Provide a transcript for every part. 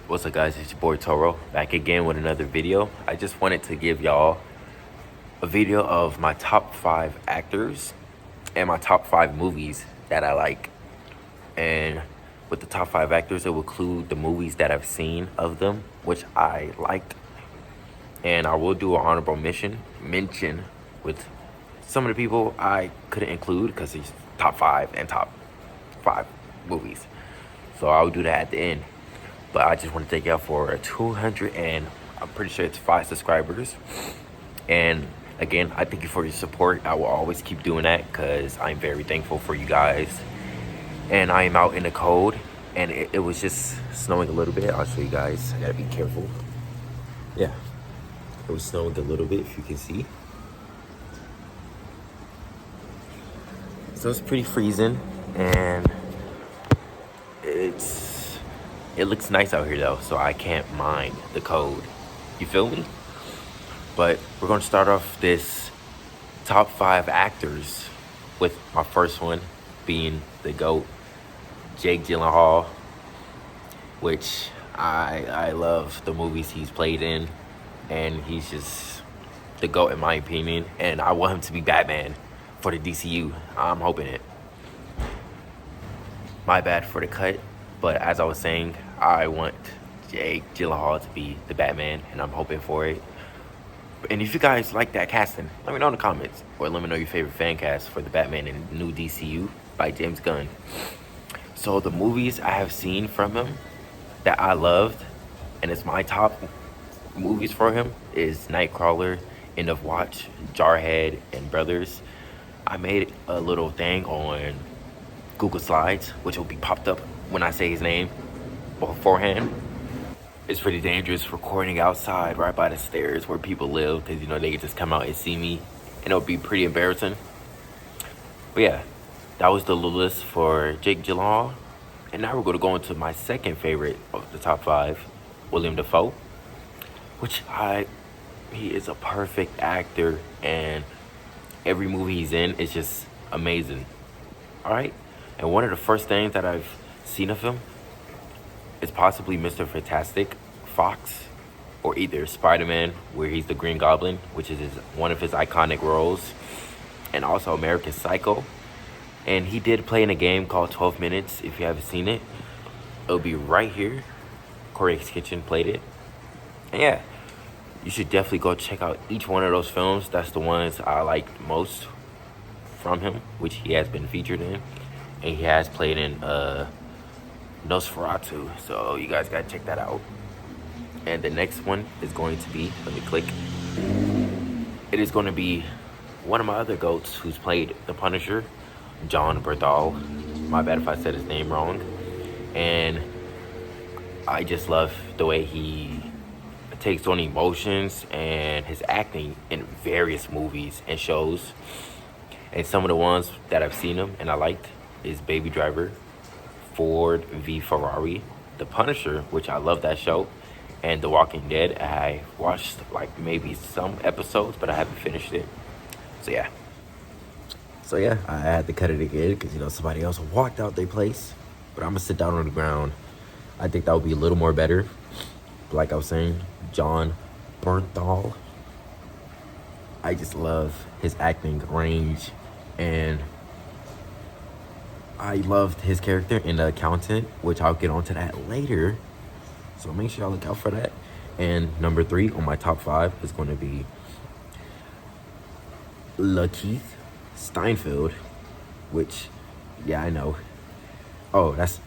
What's up, guys? It's your boy Toro back again with another video. I just wanted to give y'all a video of my top 5 actors and my top 5 movies that I like. And with the top 5 actors, it will include the movies that I've seen of them, which I liked. And I will do an honorable mention with some of the people I couldn't include because it's top 5 and top 5 movies. So I will do that at the end. But I just want to thank y'all for 200 and I'm pretty sure it's 5 subscribers. And again, I thank you for your support. I will always keep doing that because I'm very thankful for you guys. And I am out in the cold and it was just snowing a little bit. I'll show you guys. I gotta be careful. Yeah, it was snowing a little bit, if you can see. So it's pretty freezing and it looks nice out here though, so I can't mind the cold. You feel me? But we're gonna start off this top 5 actors with my first one being the GOAT, Jake Gyllenhaal, which I love the movies he's played in, and he's just the GOAT in my opinion, and I want him to be Batman for the DCU. I'm hoping it. My bad for the cut, but as I was saying, I want Jake Gyllenhaal to be the Batman, and I'm hoping for it. And if you guys like that casting, let me know in the comments, or let me know your favorite fan cast for the Batman in the new DCU by James Gunn. So the movies I have seen from him that I loved, and it's my top movies for him, is Nightcrawler, End of Watch, Jarhead, and Brothers. I made a little thing on Google Slides, which will be popped up when I say his name beforehand. It's pretty dangerous recording outside right by the stairs where people live, because you know they can just come out and see me and it'll be pretty embarrassing. But yeah, that was the little list for Jake Gyllenhaal. And now we're going to go into my second favorite of the top 5, William Dafoe, which he is a perfect actor, and every movie he's in is just amazing. All right. And one of the first things that I've seen of him is possibly Mr. Fantastic Fox, or either Spider-Man, where he's the Green Goblin, which is one of his iconic roles, and also American Psycho. And he did play in a game called 12 Minutes. If you haven't seen it, it'll be right here. Corey's Kitchen played it. And yeah, you should definitely go check out each one of those films. That's the ones I liked most from him, which he has been featured in. And he has played in Nosferatu, so you guys gotta check that out. And the next one is going to be, let me click. It is going to be one of my other GOATs who's played the Punisher, John Bernthal. My bad if I said his name wrong. And I just love the way he takes on emotions and his acting in various movies and shows. And some of the ones that I've seen him and I liked is Baby Driver, Ford v Ferrari, The Punisher, which I love that show, and The Walking Dead. I watched like maybe some episodes, but I haven't finished it. So yeah, I had to cut it again because you know somebody else walked out their place. But I'm gonna sit down on the ground. I think that would be a little more better. But like I was saying, John Bernthal, I just love his acting range, and I loved his character in The Accountant, which I'll get onto that later. So make sure y'all look out for that. And number 3 on my top 5 is going to be Lakeith Steinfeld, which, yeah, I know. Oh, that's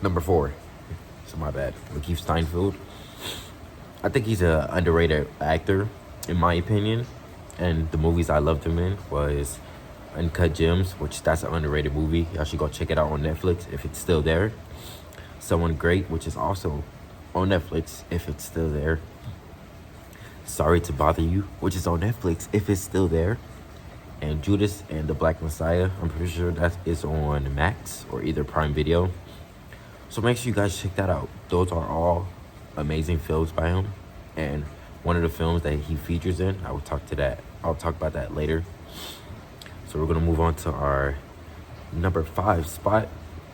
number 4. So my bad. Lakeith Steinfeld. I think he's an underrated actor, in my opinion. And the movies I loved him in was Uncut Gems, which that's an underrated movie. Y'all should go check it out on Netflix if it's still there. Someone Great, which is also on Netflix if it's still there. Sorry to Bother You, which is on Netflix if it's still there. And Judas and the Black Messiah, I'm pretty sure that is on Max or either Prime Video. So make sure you guys check that out. Those are all amazing films by him. And one of the films that he features in, I'll talk about that later. So we're gonna move on to our number 5 spot,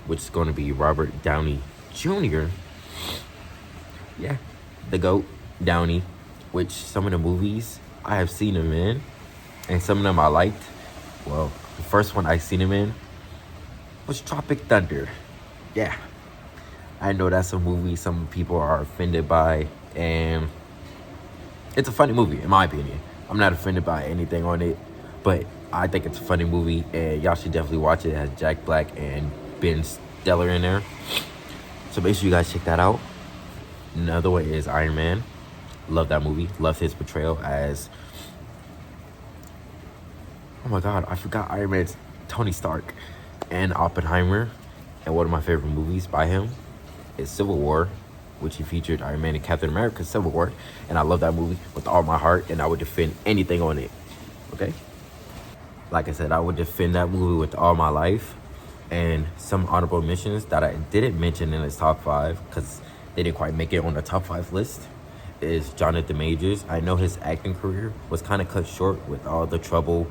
which is gonna be Robert Downey Jr., yeah, the GOAT, Downey, which some of the movies I have seen him in, and some of them I liked. Well, the first one I seen him in was Tropic Thunder. Yeah, I know that's a movie some people are offended by, and it's a funny movie, in my opinion. I'm not offended by anything on it, but I think it's a funny movie, and y'all should definitely watch it. It has Jack Black and Ben Stiller in there. So make sure you guys check that out. Another one is Iron Man. Love that movie. Love his portrayal as... Oh my God, I forgot Iron Man's Tony Stark. And Oppenheimer. And one of my favorite movies by him is Civil War, which he featured Iron Man and Captain America Civil War. And I love that movie with all my heart, and I would defend anything on it. Okay? Like I said, I would defend that movie with all my life. And some honorable mentions that I didn't mention in his top 5, because they didn't quite make it on the top 5 list, is Jonathan Majors. I know his acting career was kind of cut short with all the trouble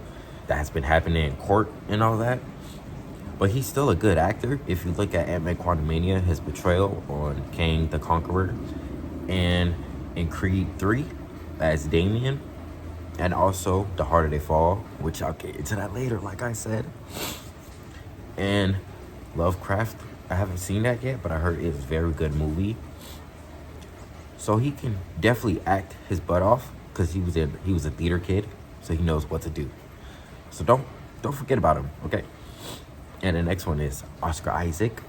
that has been happening in court and all that. But he's still a good actor. If you look at Ant-Man Quantumania, his portrayal on Kang the Conqueror, and in Creed 3 as Damien, and also The Harder They Fall, which I'll get into that later, like I said. And Lovecraft, I haven't seen that yet, but I heard it's a very good movie. So he can definitely act his butt off, because he was a theater kid, so he knows what to do. So don't forget about him, okay? And the next one is Oscar Isaac,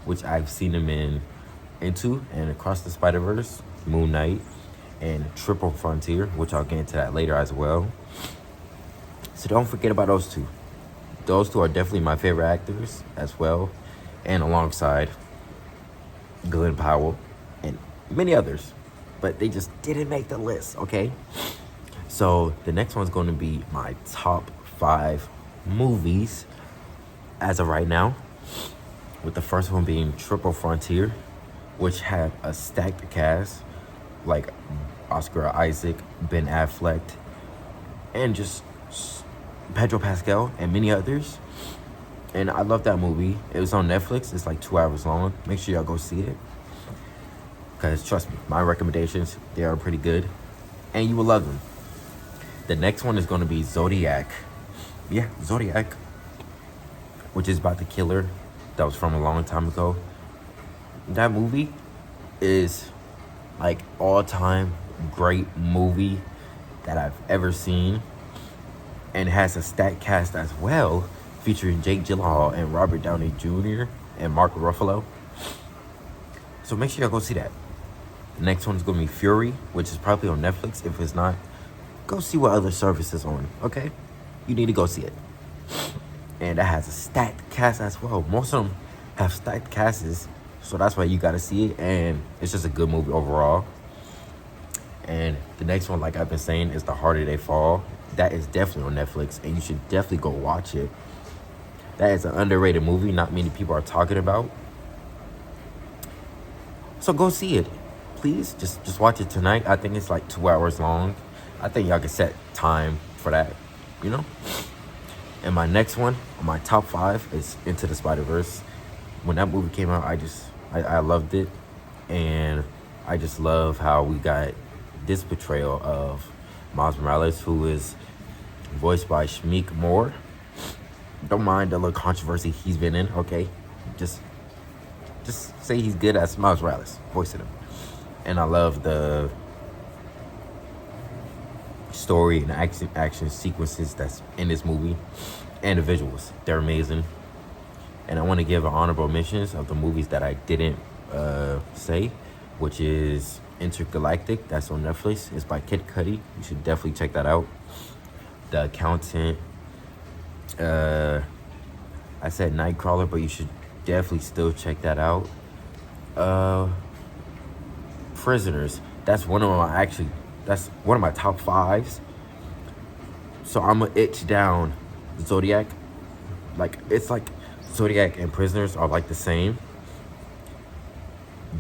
which I've seen him in Into and Across the Spider-Verse, Moon Knight, and Triple Frontier, which I'll get into that later as well. So don't forget about those two. Those two are definitely my favorite actors as well, and alongside Glenn Powell and many others, but they just didn't make the list, okay? So the next one's going to be my top 5 movies as of right now, with the first one being Triple Frontier, which had a stacked cast like Oscar Isaac, Ben Affleck, and just Pedro Pascal and many others. And I love that movie. It was on Netflix. It's like 2 hours long. Make sure y'all go see it, because trust me, my recommendations, they are pretty good, and you will love them. The next one is going to be Zodiac. Yeah, Zodiac, which is about the killer that was from a long time ago. That movie is like all-time great movie that I've ever seen, and has a stacked cast as well, featuring Jake Gyllenhaal and Robert Downey Jr. and Mark Ruffalo. So make sure y'all go see that. The next one is going to be Fury, which is probably on Netflix. If it's not, go see what other services on, okay? You need to go see it. And that has a stacked cast as well. Most of them have stacked casts, so that's why you gotta see it. And it's just a good movie overall. And the next one, like I've been saying, is The Harder They Fall. That is definitely on Netflix, and you should definitely go watch it. That is an underrated movie not many people are talking about. So go see it, please. Just watch it tonight. I think it's like 2 hours long. I think y'all can set time for that, you know? And my next one, my top 5, is Into the Spider-Verse. When that movie came out, I loved it. And I just love how we got this portrayal of Miles Morales, who is voiced by Shmeek Moore. Don't mind the little controversy he's been in, okay? Just say he's good as Miles Morales, voicing him. And I love the story and action sequences that's in this movie, and the visuals, they're amazing. And I want to give an honorable mentions of the movies that I didn't say, which is Intergalactic, that's on Netflix. It's by Kid Cudi. You should definitely check that out. The Accountant, I said Nightcrawler, but you should definitely still check that out. Prisoners, that's one of my top 5s. So I'm gonna itch down Zodiac. Like, it's like Zodiac and Prisoners are like the same,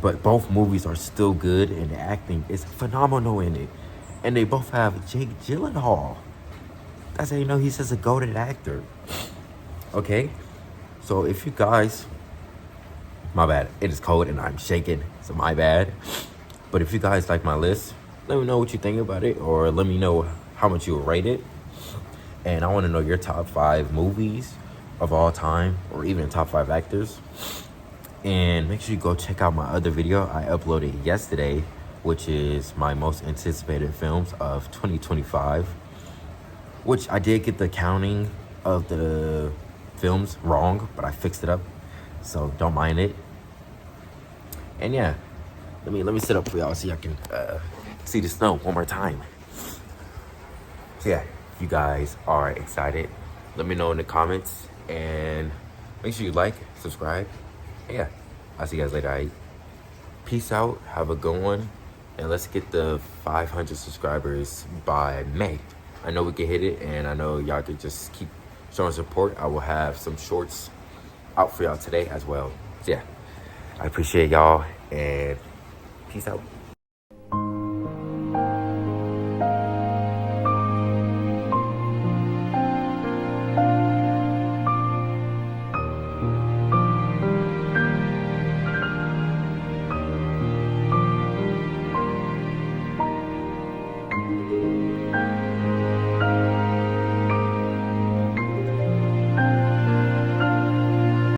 but both movies are still good, and the acting is phenomenal in it. And they both have Jake Gyllenhaal. That's how you know he's just a goated actor. Okay, so if you guys, my bad, it is cold and I'm shaking, so my bad. But if you guys like my list, let me know what you think about it, or let me know how much you would rate it. And I want to know your top 5 movies of all time, or even top 5 actors. And make sure you go check out my other video I uploaded yesterday, which is my most anticipated films of 2025, which I did get the counting of the films wrong, but I fixed it up, so don't mind it. And yeah, let me sit up for y'all so y'all can see the snow one more time. So yeah, if you guys are excited, let me know in the comments, and make sure you like, subscribe. And yeah, I'll see you guys later. All right? Peace out, have a good one, and let's get the 500 subscribers by May. I know we can hit it, and I know y'all can just keep showing support. I will have some shorts out for y'all today as well. So yeah, I appreciate y'all, and peace out.